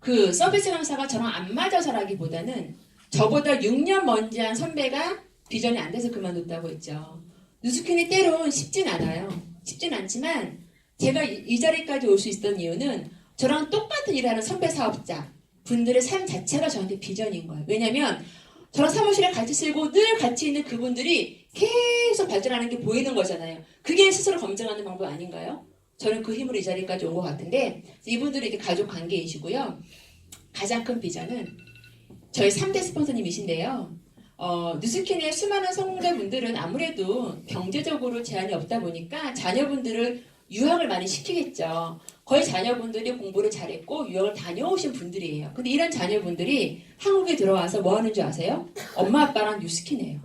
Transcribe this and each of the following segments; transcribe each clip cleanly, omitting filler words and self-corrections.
그 서비스 강사가 저랑 안 맞아서라기보다는 저보다 6년 먼지한 선배가 비전이 안 돼서 그만뒀다고 했죠. 누스킨이 때론 쉽진 않아요. 쉽진 않지만 제가 이 자리까지 올 수 있었던 이유는 저랑 똑같은 일을 하는 선배 사업자 분들의 삶 자체가 저한테 비전인 거예요. 왜냐면 저랑 사무실에 같이 쓰고 늘 같이 있는 그분들이 계속 발전하는 게 보이는 거잖아요. 그게 스스로 검증하는 방법 아닌가요? 저는 그 힘으로 이 자리까지 온 것 같은데 이분들이 이제 가족 관계이시고요. 가장 큰 비전은 저희 3대 스폰서님이신데요. 뉴스킨의 수많은 성공자분들은 아무래도 경제적으로 제한이 없다 보니까 자녀분들을 유학을 많이 시키겠죠. 거의 자녀분들이 공부를 잘했고 유학을 다녀오신 분들이에요. 근데 이런 자녀분들이 한국에 들어와서 뭐 하는 줄 아세요? 엄마 아빠랑 뉴스킨이에요.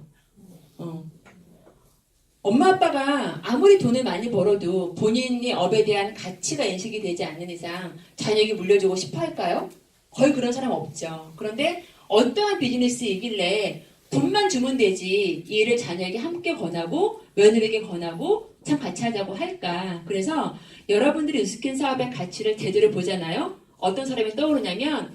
엄마 아빠가 아무리 돈을 많이 벌어도 본인의 업에 대한 가치가 인식이 되지 않는 이상 자녀에게 물려주고 싶어 할까요? 거의 그런 사람 없죠. 그런데 어떠한 비즈니스이길래 돈만 주면 되지 이 일을 자녀에게 함께 권하고 며느리에게 권하고 참 같이 하자고 할까. 그래서 여러분들이 뉴스킨 사업의 가치를 제대로 보잖아요. 어떤 사람이 떠오르냐면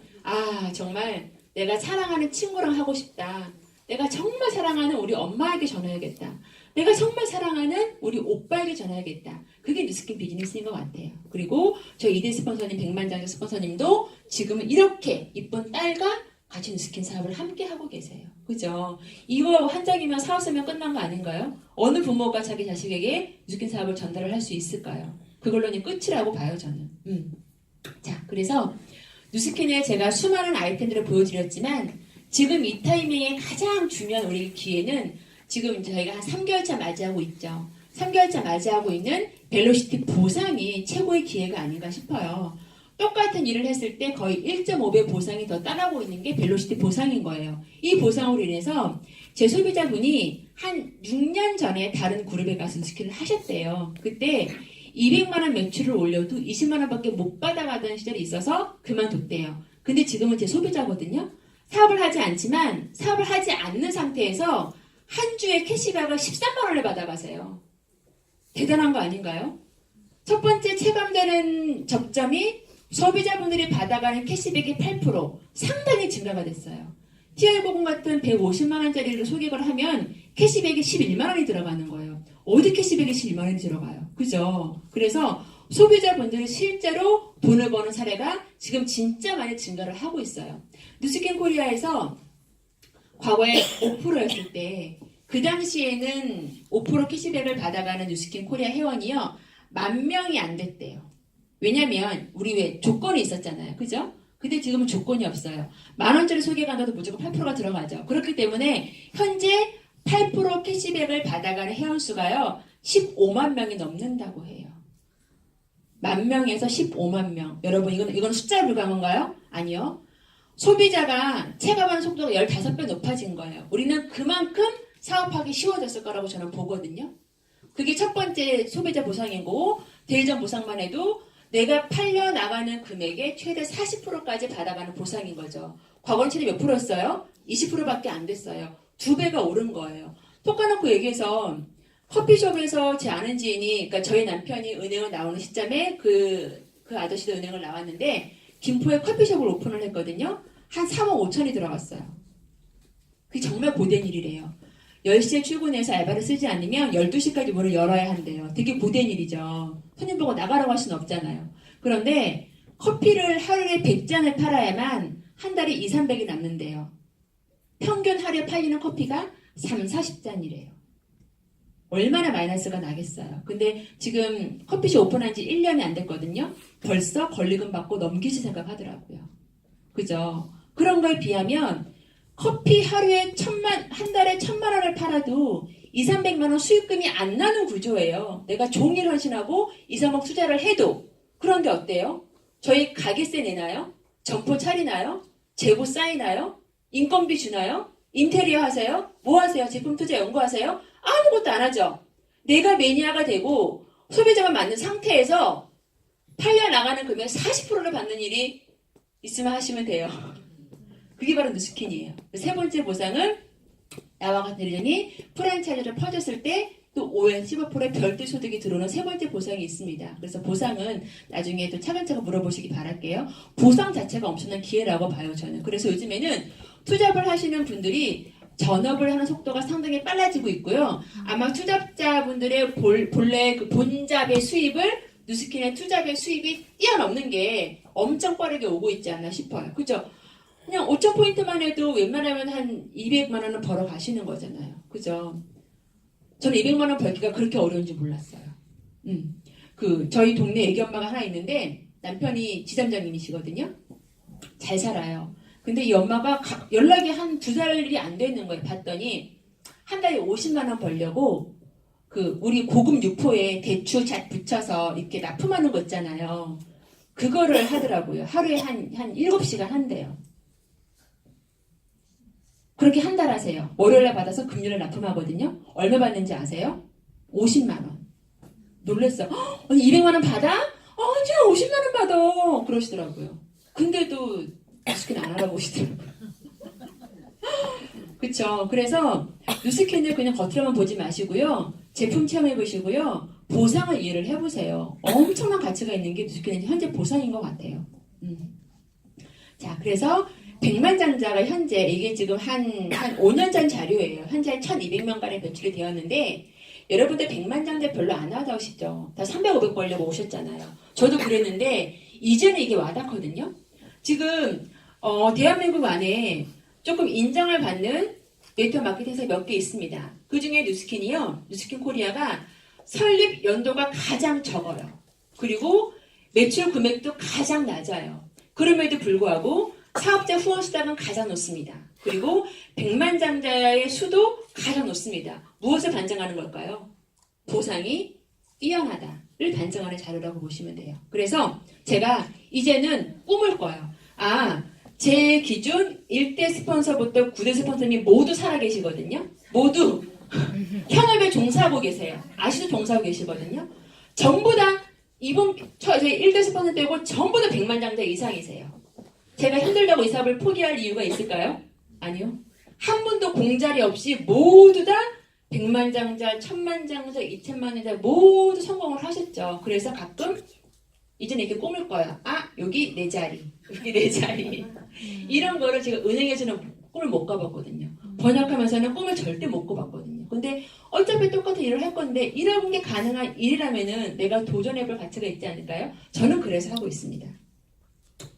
정말 내가 사랑하는 친구랑 하고 싶다. 내가 정말 사랑하는 우리 엄마에게 전화해야겠다. 내가 정말 사랑하는 우리 오빠에게 전화해야겠다. 그게 뉴스킨 비즈니스인 것 같아요. 그리고 저희 2대 스폰서님, 백만장자 스폰서님도 지금은 이렇게 이쁜 딸과 같이 뉴스킨 사업을 함께 하고 계세요. 그죠? 이거 한 장이면 사업 쓰면 끝난 거 아닌가요? 어느 부모가 자기 자식에게 뉴스킨 사업을 전달을 할 수 있을까요? 그걸로는 끝이라고 봐요, 저는. 자, 그래서 뉴스킨에 제가 수많은 아이템들을 보여드렸지만 지금 이 타이밍에 가장 중요한 우리 기회는 지금 저희가 한 3개월차 맞이하고 있죠. 3개월차 맞이하고 있는 벨로시티 보상이 최고의 기회가 아닌가 싶어요. 똑같은 일을 했을 때 거의 1.5배 보상이 더 따라오고 있는 게 벨로시티 보상인 거예요. 이 보상으로 인해서 제 소비자분이 한 6년 전에 다른 그룹에 가서 뉴스킨을 하셨대요. 그때 200만 원 매출을 올려도 20만 원밖에 못 받아가던 시절이 있어서 그만뒀대요. 근데 지금은 제 소비자거든요. 사업을 하지 않지만 사업을 하지 않는 상태에서 한 주에 캐시백을 13만 원을 받아가세요. 대단한 거 아닌가요? 첫 번째 체감되는 접점이 소비자분들이 받아가는 캐시백이 8% 상당히 증가가 됐어요. TI보금 같은 150만 원짜리를 소개를 하면 캐시백이 11만 원이 들어가는 거예요. 어디 캐시백이 11만 원이 들어가요? 그죠? 그래서 소비자분들이 실제로 돈을 버는 사례가 지금 진짜 많이 증가를 하고 있어요. 뉴스킨 코리아에서 과거에 5%였을 때 그 당시에는 5% 캐시백을 받아가는 뉴스킨 코리아 회원이요 10,000명이 안 됐대요. 왜냐면 우리 왜 조건이 있었잖아요. 그죠? 근데 지금은 조건이 없어요. 10,000원짜리 소개가 나도 무조건 8%가 들어가죠. 그렇기 때문에 현재 8% 캐시백을 받아가는 회원 수가요 15만 명이 넘는다고 해요. 10,000명에서 15만 명. 여러분 이건 숫자에 불과한 건가요? 아니요. 소비자가 체감하는 속도가 15배 높아진 거예요. 우리는 그만큼 사업하기 쉬워졌을 거라고 저는 보거든요. 그게 첫 번째 소비자 보상이고 대리점 보상만 해도 내가 팔려 나가는 금액의 최대 40%까지 받아가는 보상인 거죠. 과거는 최대 몇 프로였어요? 20%밖에 안 됐어요. 2배가 오른 거예요. 톡 까놓고 얘기해서 커피숍에서 제 아는 지인이, 그러니까 저희 남편이 은행을 나오는 시점에 그 아저씨도 은행을 나왔는데 김포에 커피숍을 오픈을 했거든요. 한 3억 5천이 들어갔어요. 그게 정말 고된 일이래요. 10시에 출근해서 알바를 쓰지 않으면 12시까지 문을 열어야 한대요. 되게 고된 일이죠. 손님 보고 나가라고 할 수는 없잖아요. 그런데 커피를 하루에 100잔을 팔아야만 한 달에 2, 300이 남는데요. 평균 하루에 팔리는 커피가 3, 40잔이래요. 얼마나 마이너스가 나겠어요. 근데 지금 커피숍 오픈한 지 1년이 안 됐거든요. 벌써 권리금 받고 넘기실 생각하더라고요. 그죠? 그런 거에 비하면 커피 하루에 한 달에 1,000만 원을 팔아도 2, 300만 원 수익금이 안 나는 구조예요. 내가 종일 헌신하고 2, 3억 투자를 해도. 그런데 어때요? 저희 가게세 내나요? 점포 차리나요? 재고 쌓이나요? 인건비 주나요? 인테리어 하세요? 뭐 하세요? 제품 투자 연구하세요? 아무것도 안 하죠. 내가 매니아가 되고 소비자만 맞는 상태에서 팔려 나가는 금액 40%를 받는 일이 있으면 하시면 돼요. 그게 바로 뉴스킨이에요. 세 번째 보상은 나와 같은 대리점이 프랜차이즈로 퍼졌을 때 또 5에서 15%의 별도 소득이 들어오는 세 번째 보상이 있습니다. 그래서 보상은 나중에 또 차근차근 물어보시기 바랄게요. 보상 자체가 엄청난 기회라고 봐요, 저는. 그래서 요즘에는 투잡을 하시는 분들이 전업을 하는 속도가 상당히 빨라지고 있고요. 아마 투잡자분들의 본래 그 본잡의 수입을 뉴스킨의 투잡의 수입이 뛰어넘는 게 엄청 빠르게 오고 있지 않나 싶어요. 그죠? 그냥 5,000포인트만 해도 웬만하면 한 200만 원은 벌어 가시는 거잖아요. 그죠? 저는 200만 원 벌기가 그렇게 어려운 줄 몰랐어요. 저희 동네 애기 엄마가 하나 있는데 남편이 지점장님이시거든요. 잘 살아요. 근데 이 엄마가 연락이 한 2달이 안 되는 거예요. 봤더니 한 달에 50만 원 벌려고 우리 고급 육포에 대추 잣 붙여서 이렇게 납품하는 거 있잖아요. 그거를 하더라고요. 하루에 한 7시간 한대요. 그렇게 한 달 하세요. 월요일에 받아서 금요일에 납품하거든요. 얼마 받는지 아세요? 50만 원. 놀랬어. 언니 200만 원 받아? 제가 50만 원 받아. 그러시더라고요. 근데도 뉴스킨 안 알아보시더라고요. 그쵸. 그래서 뉴스킨을 그냥 겉으로만 보지 마시고요. 제품 체험해 보시고요. 보상을 이해를 해보세요. 엄청난 가치가 있는 게 뉴스킨의 현재 보상인 것 같아요. 자, 그래서 백만장자가 현재 이게 지금 한 5년 전 자료예요. 현재 1,200명가량 배출이 되었는데 여러분들 백만장자 별로 안 와닿으시죠? 다 300, 500 벌려고 오셨잖아요. 저도 그랬는데 이제는 이게 와닿거든요. 지금 대한민국 안에 조금 인정을 받는 네트워크 마케팅사 몇 개 있습니다. 그 중에 뉴스킨이요. 뉴스킨 코리아가 설립 연도가 가장 적어요. 그리고 매출 금액도 가장 낮아요. 그럼에도 불구하고 사업자 후원 수당은 가장 높습니다. 그리고 백만장자의 수도 가장 높습니다. 무엇을 반증하는 걸까요? 보상이 뛰어나다를 반증하는 자료라고 보시면 돼요. 그래서 제가 이제는 꿈을 꿔요. 제 기준 1대 스폰서부터 9대 스폰서님 모두 살아계시거든요. 모두 현업에 종사하고 계세요. 아시도 종사하고 계시거든요. 전부 다 저희 1대 스폰서 떼고 전부 다 백만장자 이상이세요. 제가 힘들다고 이 사업을 포기할 이유가 있을까요? 아니요. 한 분도 공자리 없이 모두 다 백만장자, 천만장자, 2천만장자 모두 성공을 하셨죠. 그래서 가끔 이제는 이렇게 꿈을 꿔요. 여기 내 자리, 여기 내 자리. 이런 거를 제가 은행에서는 꿈을 못 가봤거든요. 번역하면서는 꿈을 절대 못 꿔봤거든요. 근데 어차피 똑같은 일을 할 건데 이런 게 가능한 일이라면은 내가 도전해볼 가치가 있지 않을까요? 저는 그래서 하고 있습니다.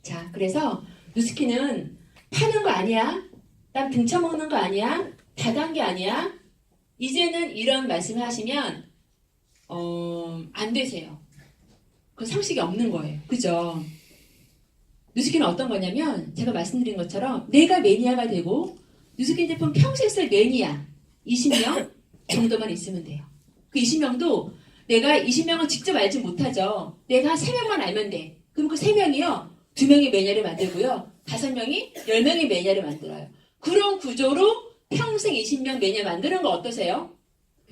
자, 그래서 뉴스킨은 파는 거 아니야. 난 등쳐먹는 거 아니야. 다단계 아니야. 이제는 이런 말씀을 하시면 안 되세요. 그 상식이 없는 거예요. 그죠? 뉴스킨은 어떤 거냐면 제가 말씀드린 것처럼 내가 매니아가 되고 뉴스킨 제품 평생 쓸 매니아 20명 정도만 있으면 돼요. 그 20명도 내가 20명은 직접 알지 못하죠. 내가 한 3명만 알면 돼. 그럼 그 3명이요. 2명이 매니아를 만들고요. 5명이 10명이 매니아를 만들어요. 그런 구조로 평생 20명 매니아 만드는 거 어떠세요?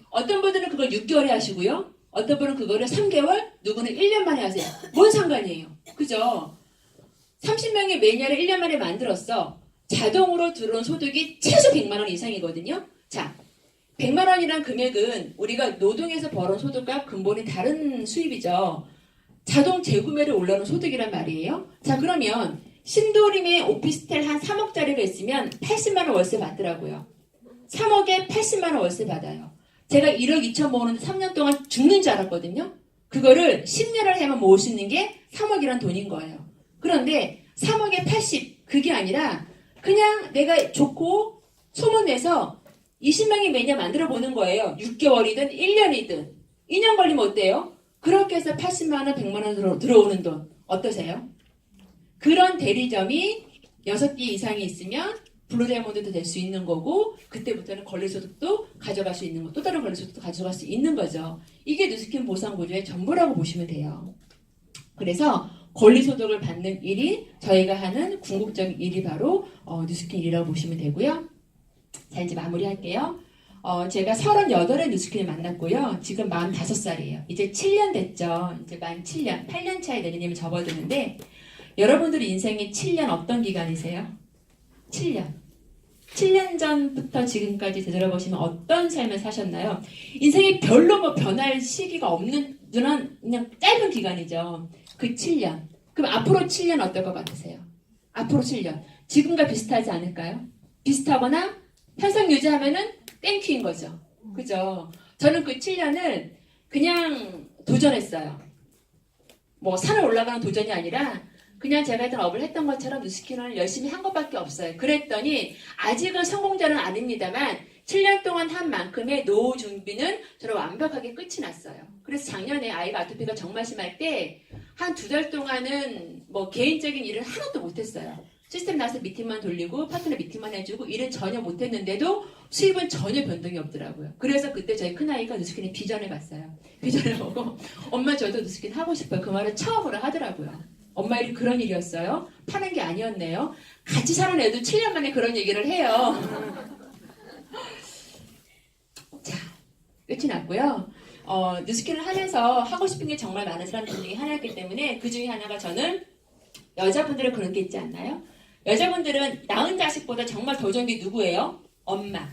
어떤 분들은 그걸 6개월에 하시고요. 어떤 분은 그거를 3개월, 누구는 1년 만에 하세요. 뭔 상관이에요? 그죠? 30명의 매니아를 1년 만에 만들었어. 자동으로 들어온 소득이 최소 100만 원 이상이거든요. 자, 100만 원이란 금액은 우리가 노동에서 벌어온 소득과 근본이 다른 수입이죠. 자동 재구매로 올라오는 소득이란 말이에요. 자, 그러면 신도림의 오피스텔 한 3억짜리가 있으면 80만 원 월세 받더라고요. 3억에 80만 원 월세 받아요. 제가 1억 2천 모으는데 3년 동안 죽는 줄 알았거든요. 그거를 10년을 해만 모을 수 있는 게 3억이란 돈인 거예요. 그런데 3억에 80 그게 아니라 그냥 내가 좋고 소문내서 20명이 매니아 만들어 보는 거예요. 6개월이든 1년이든 2년 걸리면 어때요? 그렇게 해서 80만 원, 100만 원 들어오는 돈 어떠세요? 그런 대리점이 6개 이상이 있으면 블루다이몬드도 될 수 있는 거고 그때부터는 권리소득도 가져갈 수 있는 거, 또 다른 권리소득도 가져갈 수 있는 거죠. 이게 뉴스킨 보상구조의 전부라고 보시면 돼요. 그래서 권리소득을 받는 일이 저희가 하는 궁극적인 일이 바로 뉴스킨 일이라고 보시면 되고요. 자, 이제 마무리할게요. 제가 38에 뉴스킨을 만났고요. 지금 45살이에요. 이제 7년 됐죠. 이제 만 7년, 8년 차에 내년이면 접어드는데 여러분들 인생의 7년 어떤 기간이세요? 7년. 7년 전부터 지금까지 되돌아보시면 어떤 삶을 사셨나요? 인생이 별로 뭐 변할 시기가 없는 그냥 짧은 기간이죠. 그 7년. 그럼 앞으로 7년 어떨 것 같으세요? 앞으로 7년. 지금과 비슷하지 않을까요? 비슷하거나 현상 유지하면은 땡큐인 거죠. 그죠? 저는 그 7년을 그냥 도전했어요. 뭐 산을 올라가는 도전이 아니라 그냥 제가 했던 업을 했던 것처럼 뉴스키너를 열심히 한 것밖에 없어요. 그랬더니 아직은 성공자는 아닙니다만 7년 동안 한 만큼의 노후 준비는 저는 완벽하게 끝이 났어요. 그래서 작년에 아이가 아토피가 정말 심할 때 한 2달 동안은 뭐 개인적인 일을 하나도 못했어요. 시스템 나서 미팅만 돌리고 파트너 미팅만 해주고 일은 전혀 못했는데도 수입은 전혀 변동이 없더라고요. 그래서 그때 저희 큰아이가 뉴스킨의 비전을 봤어요. 비전을 보고 엄마 저도 뉴스킨 하고 싶어요. 그 말을 처음으로 하더라고요. 엄마 일이 그런 일이었어요? 파는 게 아니었네요. 같이 사는 애도 7년 만에 그런 얘기를 해요. 자, 끝이 났고요. 뉴스킨을 하면서 하고 싶은 게 정말 많은 사람들 중에 하나였기 때문에 그 중에 하나가 저는 여자분들은 그런 게 있지 않나요? 여자분들은 낳은 자식보다 정말 더 좋은 게 누구예요? 엄마.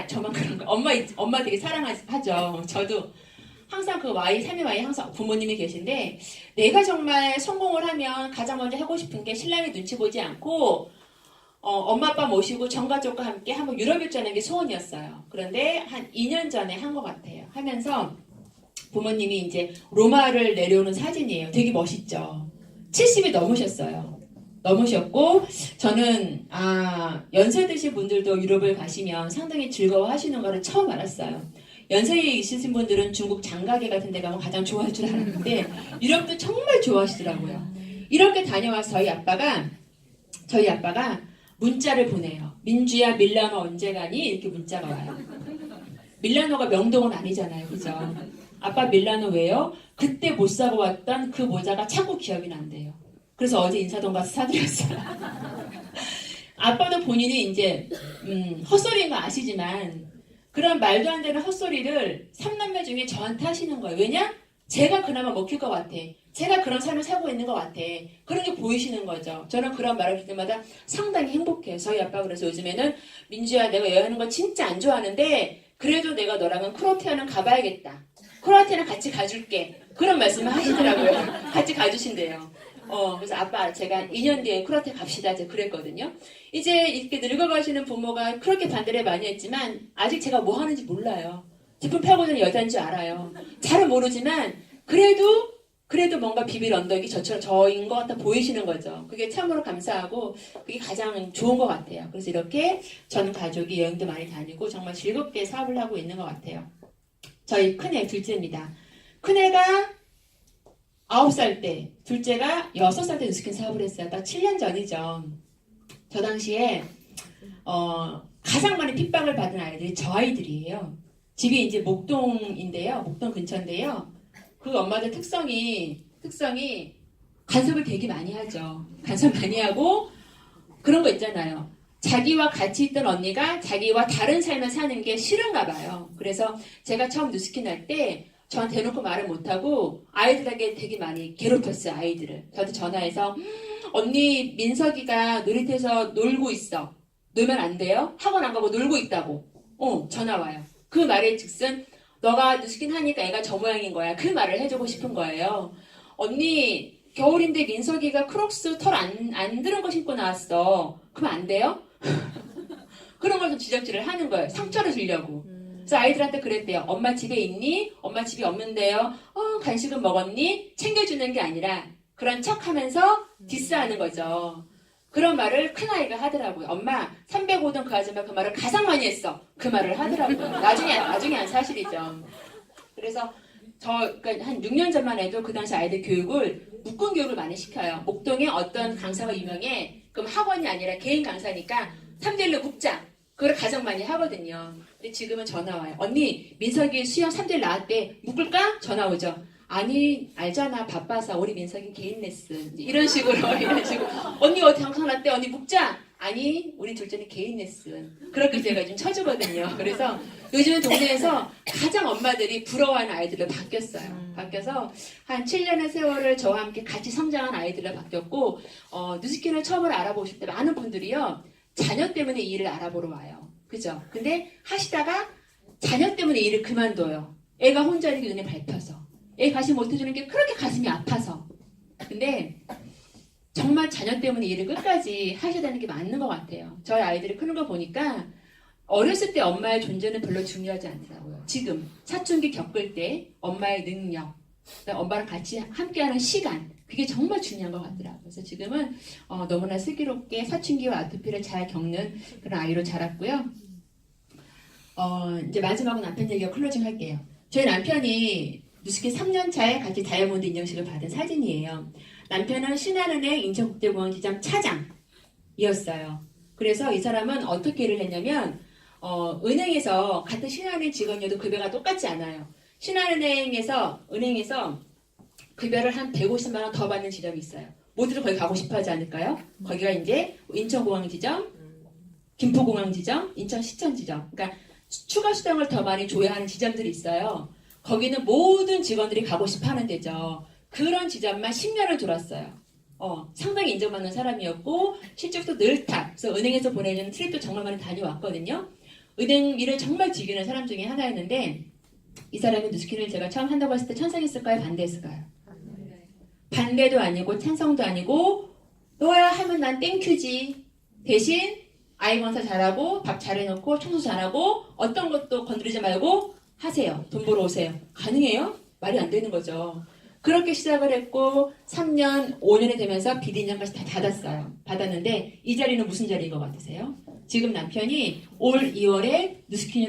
저만 그런 거. 엄마 되게 사랑하죠. 저도 항상 그 삼위 Y 항상 부모님이 계신데 내가 정말 성공을 하면 가장 먼저 하고 싶은 게 신랑이 눈치 보지 않고 엄마 아빠 모시고 전가족과 함께 한번 유럽 일주하는 게 소원이었어요. 그런데 한 2년 전에 한 것 같아요. 하면서 부모님이 이제 로마를 내려오는 사진이에요. 되게 멋있죠. 70이 넘으셨어요. 넘으셨고 저는 연세 드신 분들도 유럽을 가시면 상당히 즐거워하시는 거를 처음 알았어요. 연세에 있으신 분들은 중국 장가게 같은 데 가면 가장 좋아할 줄 알았는데 유럽도 정말 좋아하시더라고요. 이렇게 다녀와서 저희 아빠가 문자를 보내요. 민주야 밀라노 언제 가니? 이렇게 문자가 와요. 밀라노가 명동은 아니잖아요. 그죠? 아빠 밀라노 왜요? 그때 못 사고 왔던 그 모자가 자꾸 기억이 난대요. 그래서 어제 인사동 가서 사드렸어요. 아빠도 본인이 이제 헛소리인 거 아시지만 그런 말도 안 되는 헛소리를 3남매 중에 저한테 하시는 거예요. 왜냐? 제가 그나마 먹힐 것 같아. 제가 그런 삶을 살고 있는 것 같아. 그런 게 보이시는 거죠. 저는 그런 말을 할 때마다 상당히 행복해요. 저희 아빠 그래서 요즘에는 민주야 내가 여행하는 거 진짜 안 좋아하는데 그래도 내가 너랑은 크로아티아는 가봐야겠다. 크로아티아는 같이 가줄게. 그런 말씀을 하시더라고요. 같이 가주신대요. 그래서 아빠 제가 2년 뒤에 크로아티아 갑시다 이제 그랬거든요. 이제 이렇게 늙어가시는 부모가 그렇게 반대를 많이 했지만 아직 제가 뭐 하는지 몰라요. 제품 팔고는 여자인 줄 알아요. 잘은 모르지만 그래도 뭔가 비빌 언덕이 저인 것 같아 보이시는 거죠. 그게 참으로 감사하고 그게 가장 좋은 것 같아요. 그래서 이렇게 전 가족이 여행도 많이 다니고 정말 즐겁게 사업을 하고 있는 것 같아요. 저희 큰애 둘째입니다. 큰애가 9살 때, 둘째가 6살 때 뉴스킨 사업을 했어요. 딱 7년 전이죠. 저 당시에 가장 많이 핍박을 받은 아이들이 저 아이들이에요. 집이 이제 목동인데요. 목동 근처인데요. 그 엄마들 특성이 간섭을 되게 많이 하죠. 간섭 많이 하고 그런 거 있잖아요. 자기와 같이 있던 언니가 자기와 다른 삶을 사는 게 싫은가 봐요. 그래서 제가 처음 뉴스킨 할 때 저한테 대놓고 말을 못하고 아이들에게 되게 많이 괴롭혔어요. 아이들을. 저한테 전화해서 언니 민석이가 놀이터에서 놀고 있어. 놀면 안 돼요? 학원 안 가고 놀고 있다고. 전화 와요. 그 말에 즉슨 너가 뉴스킨 하니까 애가 저 모양인 거야. 그 말을 해주고 싶은 거예요. 언니 겨울인데 민석이가 크록스 털 안 들은 거 신고 나왔어. 그럼 안 돼요? 그런 걸 좀 지적질을 하는 거예요. 상처를 주려고. 그래서 아이들한테 그랬대요. 엄마 집에 있니? 엄마 집이 없는데요. 간식은 먹었니? 챙겨주는 게 아니라 그런 척하면서 디스하는 거죠. 그런 말을 큰아이가 하더라고요. 엄마 305동 그 아줌마 그 말을 가장 많이 했어. 그 말을 하더라고요. 나중에 한 사실이죠. 그래서 그러니까 한 6년 전만 해도 그 당시 아이들 교육을 묶은 교육을 많이 시켜요. 목동에 어떤 강사가 유명해. 그럼 학원이 아니라 개인 강사니까 3대1로 묶자. 그걸 가장 많이 하거든요. 근데 지금은 전화 와요. 언니 민석이 수영 3대1 나왔대. 묶을까? 전화 오죠. 아니 알잖아 바빠서 우리 민석이 개인 레슨 이런 식으로 언니 어디 방송 났대 언니 묶자. 아니 우리 둘째는 개인 레슨. 그렇게 제가 좀 쳐주거든요. 그래서 요즘은 동네에서 가장 엄마들이 부러워하는 아이들로 바뀌었어요. 바뀌어서 한 7년의 세월을 저와 함께 같이 성장한 아이들로 바뀌었고 뉴스킨을 처음으로 알아보실 때 많은 분들이요 자녀 때문에 이 일을 알아보러 와요. 그죠? 근데 하시다가 자녀 때문에 이 일을 그만둬요. 애가 혼자 있는 게 눈에 밟혀서. 애 가시 못해주는 게 그렇게 가슴이 아파서. 근데 정말 자녀 때문에 이 일을 끝까지 하셔야 되는 게 맞는 것 같아요. 저희 아이들이 크는 거 보니까 어렸을 때 엄마의 존재는 별로 중요하지 않더라고요. 지금 사춘기 겪을 때 엄마의 능력, 엄마랑 같이 함께하는 시간, 그게 정말 중요한 것 같더라고요. 그래서 지금은 너무나 슬기롭게 사춘기와 아토피를 잘 겪는 그런 아이로 자랐고요. 이제 마지막으로 남편 얘기가 클로징 할게요. 저희 남편이 누스킨 3년 차에 같이 다이아몬드 인정식을 받은 사진이에요. 남편은 신한은행 인천국제공항지점 차장이었어요. 그래서 이 사람은 어떻게 일을 했냐면 은행에서 같은 신한은행 직원이어도 급여가 똑같지 않아요. 신한은행에서 은행에서 급여를 한 150만 원 더 받는 지점이 있어요. 모두들 거기 가고 싶어 하지 않을까요? 거기가 이제 인천공항 지점, 김포공항 지점, 인천시청 지점. 그러니까 추가 수당을 더 많이 줘야 하는 지점들이 있어요. 거기는 모든 직원들이 가고 싶어 하는 데죠. 그런 지점만 10년을 돌았어요. 상당히 인정받는 사람이었고 실적도 늘탑. 그래서 은행에서 보내주는 트립도 정말 많이 다녀왔거든요. 은행 일을 정말 즐기는 사람 중에 하나였는데 이 사람이 누스킨을 제가 처음 한다고 했을 때 찬성했을까요? 반대했을까요? 반대도 아니고 찬성도 아니고 너야 하면 난 땡큐지. 대신 아이 건사 잘하고 밥 잘해놓고 청소 잘하고 어떤 것도 건드리지 말고 하세요. 돈 벌어 오세요. 가능해요? 말이 안 되는 거죠. 그렇게 시작을 했고 3년, 5년이 되면서 비대위원장까지 다 받았는데 이 자리는 무슨 자리인 것 같으세요? 지금 남편이 올 2월에 누스킨